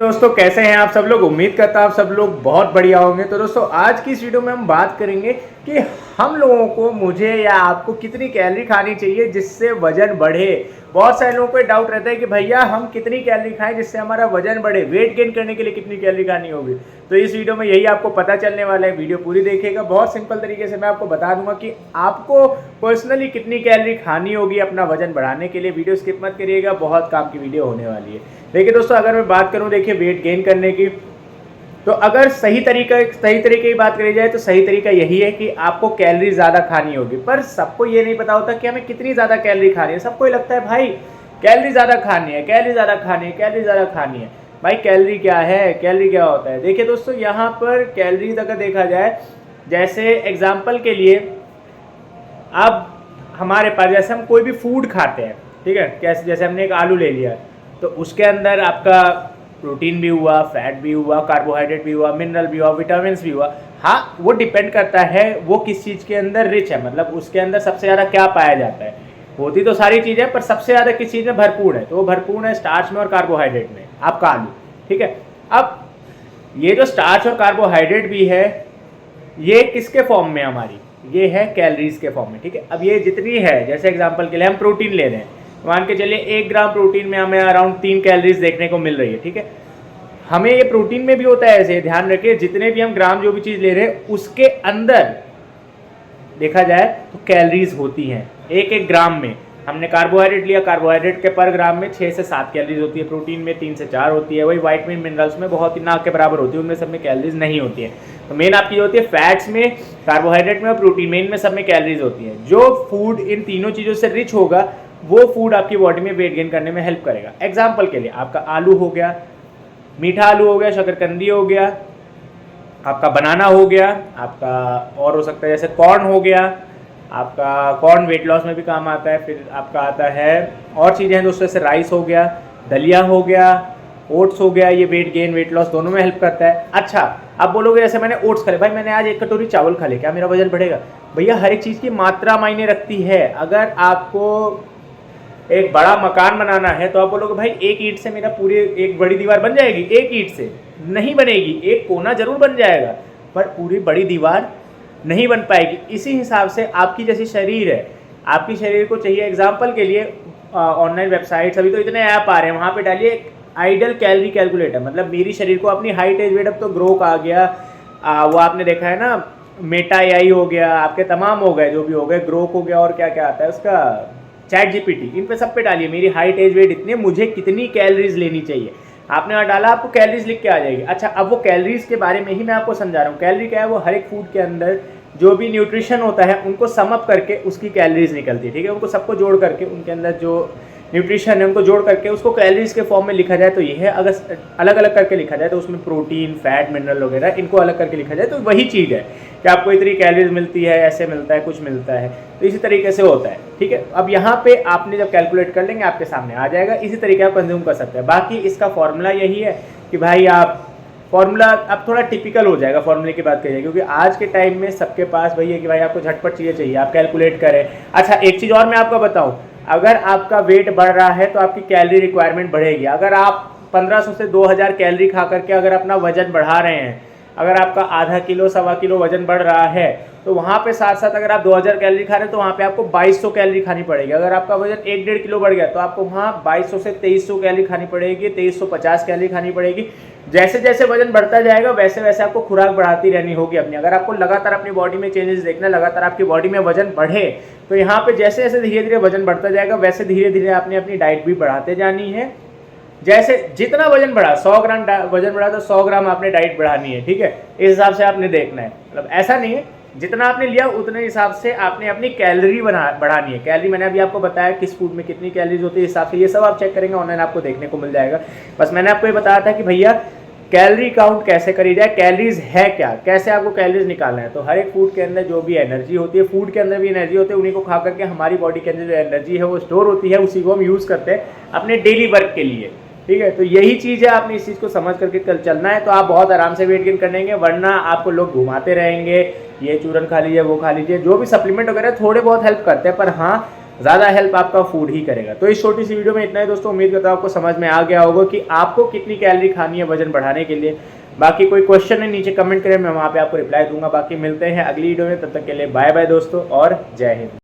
दोस्तों कैसे हैं आप सब लोग। उम्मीद करता हूं आप सब लोग बहुत बढ़िया होंगे। तो दोस्तों आज की इस वीडियो में हम बात करेंगे कि हम लोगों को, मुझे या आपको कितनी कैलोरी खानी चाहिए जिससे वजन बढ़े। बहुत सारे लोगों को डाउट रहता है कि भैया हम कितनी कैलोरी खाएं जिससे हमारा वजन बढ़े, वेट गेन करने के लिए कितनी कैलोरी खानी होगी। तो इस वीडियो में यही आपको पता चलने वाला है। वीडियो पूरी देखिएगा। बहुत सिंपल तरीके से मैं आपको बता दूंगा कि आपको पर्सनली कितनी कैलोरी खानी होगी अपना वजन बढ़ाने के लिए। वीडियो स्किप मत करिएगा, बहुत काम की वीडियो होने वाली है। देखिए दोस्तों, अगर मैं बात करूं देखिए वेट गेन करने की, तो अगर सही तरीके की बात करी जाए तो सही तरीका यही है कि आपको कैलोरी ज़्यादा खानी होगी। पर सबको ये नहीं पता होता कि हमें कितनी ज़्यादा कैलोरी खानी है। सबको लगता है भाई कैलोरी ज़्यादा खानी है, कैलोरी ज़्यादा खानी है, कैलोरी ज़्यादा खानी है। भाई कैलोरी क्या है, कैलोरी क्या होता है। देखिए दोस्तों, यहाँ पर कैलोरीज अगर देखा जाए, जैसे एग्जाम्पल के लिए अब हमारे पास, जैसे हम कोई भी फूड खाते हैं, ठीक है, कैसे जैसे हमने एक आलू ले लिया, तो उसके अंदर आपका प्रोटीन भी हुआ, फैट भी हुआ, कार्बोहाइड्रेट भी हुआ, मिनरल भी हुआ, विटामिन भी हुआ। हाँ, वो डिपेंड करता है वो किस चीज़ के अंदर रिच है, मतलब उसके अंदर सबसे ज़्यादा क्या पाया जाता है। होती तो सारी चीज़ें पर सबसे ज़्यादा किस चीज़ में भरपूर है, तो वो भरपूर है स्टार्च में और कार्बोहाइड्रेट में, आपका आलू। ठीक है, अब ये जो स्टार्च और कार्बोहाइड्रेट भी है, ये किसके फॉर्म में हमारी, ये है कैलोरीज के फॉर्म में। ठीक है, अब ये जितनी है, जैसे एग्जांपल के लिए हम प्रोटीन ले रहे हैं, मान के चलिए 1 ग्राम प्रोटीन में हमें अराउंड 3 कैलोरीज देखने को मिल रही है। ठीक है, हमें ये प्रोटीन में भी होता है ऐसे, ध्यान रखिए जितने भी हम ग्राम जो भी चीज़ ले रहे हैं उसके अंदर देखा जाए तो कैलोरीज होती हैं। एक एक ग्राम में हमने कार्बोहाइड्रेट लिया, कार्बोहाइड्रेट के पर ग्राम में 6 से 7 कैलोरीज होती है, प्रोटीन में 3 से 4 होती है, वही वाइटामिन मिनरल्स में बहुत ही ना के बराबर होती है, उनमें सब में कैलोरीज नहीं होती है। तो मेन आपकी होती है फैट्स में, कार्बोहाइड्रेट में और प्रोटीन में, इनमें सब में कैलोरीज होती है। जो फूड इन तीनों चीज़ों से रिच होगा वो फूड आपकी बॉडी में वेट गेन करने में हेल्प करेगा। एग्जाम्पल के लिए आपका आलू हो गया, मीठा आलू हो गया, शकरकंदी हो गया, आपका बनाना हो गया, आपका और हो सकता है जैसे कॉर्न हो गया, आपका कॉर्न वेट लॉस में भी काम आता है। फिर आपका आता है और चीज़ें हैं दोस्तों, जैसे राइस हो गया, दलिया हो गया, ओट्स हो गया, ये वेट गेन वेट लॉस दोनों में हेल्प करता है। अच्छा, आप बोलोगे जैसे मैंने ओट्स खा लिया, भाई मैंने आज 1 कटोरी चावल खा लिया, क्या मेरा वजन बढ़ेगा? भैया हर एक चीज़ की मात्रा मायने रखती है। अगर आपको एक बड़ा मकान बनाना है तो आप बोलोगे भाई एक ईंट से मेरा पूरी एक बड़ी दीवार बन जाएगी? एक ईंट से नहीं बनेगी, एक कोना जरूर बन जाएगा पर पूरी बड़ी दीवार नहीं बन पाएगी। इसी हिसाब से आपकी जैसी शरीर है, आपकी शरीर को चाहिए, एग्जाम्पल के लिए ऑनलाइन वेबसाइट्स, अभी तो इतने ऐप आ रहे हैं, वहाँ पे डालिए आइडल कैलोरी कैलकुलेटर, मतलब मेरी शरीर को अपनी हाइट एज वेट, अब तो ग्रोक आ गया, वो आपने देखा है ना, मेटा एआई हो गया, आपके तमाम हो गए जो भी हो गए, ग्रोक हो गया, और क्या क्या आता है उसका, चैट जीपीटी, इन पे सब पे डालिए मेरी हाइट एज वेट इतनी, मुझे कितनी कैलोरीज लेनी चाहिए। आपने वहाँ डाला, आपको कैलोरीज लिख के आ जाएगी। अच्छा, अब वो कैलोरीज के बारे में ही मैं आपको समझा रहा हूँ। कैलोरी क्या है, वो हर एक फूड के अंदर जो भी न्यूट्रिशन होता है उनको सम अप करके उसकी कैलोरीज निकलती है। ठीक है, उनको सबको जोड़ करके, उनके अंदर जो न्यूट्रिशन है उनको जोड़ करके उसको कैलोरीज के फॉर्म में लिखा जाए तो ये है। अगर अलग अलग करके लिखा जाए तो उसमें प्रोटीन, फैट, मिनरल वगैरह इनको अलग करके लिखा जाए तो वही चीज़ है कि आपको इतनी कैलोरीज मिलती है, ऐसे मिलता है, कुछ मिलता है, तो इसी तरीके से होता है। ठीक है, अब यहाँ पे आपने जब कैलकुलेट कर लेंगे आपके सामने आ जाएगा, इसी तरीके आप कंज्यूम कर सकते हैं। बाकी इसका फॉर्मूला यही है कि भाई आप फॉर्मूला, अब थोड़ा टिपिकल हो जाएगा फॉर्मूले की बात करिए, क्योंकि आज के टाइम में सबके पास वही है कि भाई आपको झटपट चीज़ें चाहिए, आप कैलकुलेट करें। अच्छा, एक चीज़ और मैं आपको बताऊं, अगर आपका वेट बढ़ रहा है तो आपकी कैलोरी रिक्वायरमेंट बढ़ेगी। अगर आप 1500 से 2000 कैलोरी खा करके अगर अपना वजन बढ़ा रहे हैं, अगर आपका आधा किलो, 1.25 किलो वजन बढ़ रहा है, तो वहाँ पे साथ साथ अगर आप 2000 कैलोरी खा रहे हैं तो वहाँ पे आपको 2200 कैलोरी खानी पड़ेगी। अगर आपका वजन 1-1.5 किलो बढ़ गया तो आपको वहाँ 2200 से 2300 कैलोरी खानी पड़ेगी, 2350 कैलोरी खानी पड़ेगी। जैसे जैसे वजन बढ़ता जाएगा वैसे वैसे आपको खुराक बढ़ाती रहनी होगी अपनी। अगर आपको लगातार अपनी बॉडी में चेंजेस देखना है, लगातार आपकी बॉडी में वजन बढ़े, तो यहाँ पे जैसे जैसे धीरे धीरे वजन बढ़ता जाएगा वैसे धीरे धीरे आपने अपनी डाइट भी बढ़ाते जानी है। जैसे जितना वजन बढ़ा, 100 ग्राम वजन बढ़ा तो 100 ग्राम आपने डाइट बढ़ानी है। ठीक है, इस हिसाब से आपने देखना है, मतलब ऐसा नहीं है जितना आपने लिया उतने हिसाब से आपने अपनी कैलोरी बढ़ानी है। कैलोरी मैंने अभी आपको बताया किस फूड में कितनी कैलोरीज होती है, इस हिसाब से ये सब आप चेक करेंगे ऑनलाइन, आपको देखने को मिल जाएगा। बस मैंने आपको ये बताया था कि भैया कैलोरी काउंट कैसे करी जाए, कैलोरीज है क्या, कैसे आपको कैलोरीज निकालना है। तो हर एक फूड के अंदर जो भी एनर्जी होती है, फूड के अंदर भी एनर्जी होती है, उन्हीं को खा करके हमारी बॉडी के अंदर जो एनर्जी है वो स्टोर होती है, उसी को हम यूज़ करते हैं अपने डेली वर्क के लिए। ठीक है, तो यही चीज़ है, आपने इस चीज़ को समझ करके कल चलना है तो आप बहुत आराम से वेट गेन कर लेंगे। वरना आपको लोग घुमाते रहेंगे, ये चूरन खा लीजिए, वो खा लीजिए, जो भी सप्लीमेंट वगैरह थोड़े बहुत हेल्प करते हैं, पर हाँ ज़्यादा हेल्प आपका फूड ही करेगा। तो इस छोटी सी वीडियो में इतना ही दोस्तों, उम्मीद करता हूँ आपको समझ में आ गया होगा कि आपको कितनी कैलोरी खानी है वजन बढ़ाने के लिए। बाकी कोई क्वेश्चन है नीचे कमेंट करें, मैं वहाँ पे आपको रिप्लाई दूंगा। बाकी मिलते हैं अगली वीडियो में, तब तक के लिए बाय बाय दोस्तों और जय हिंद।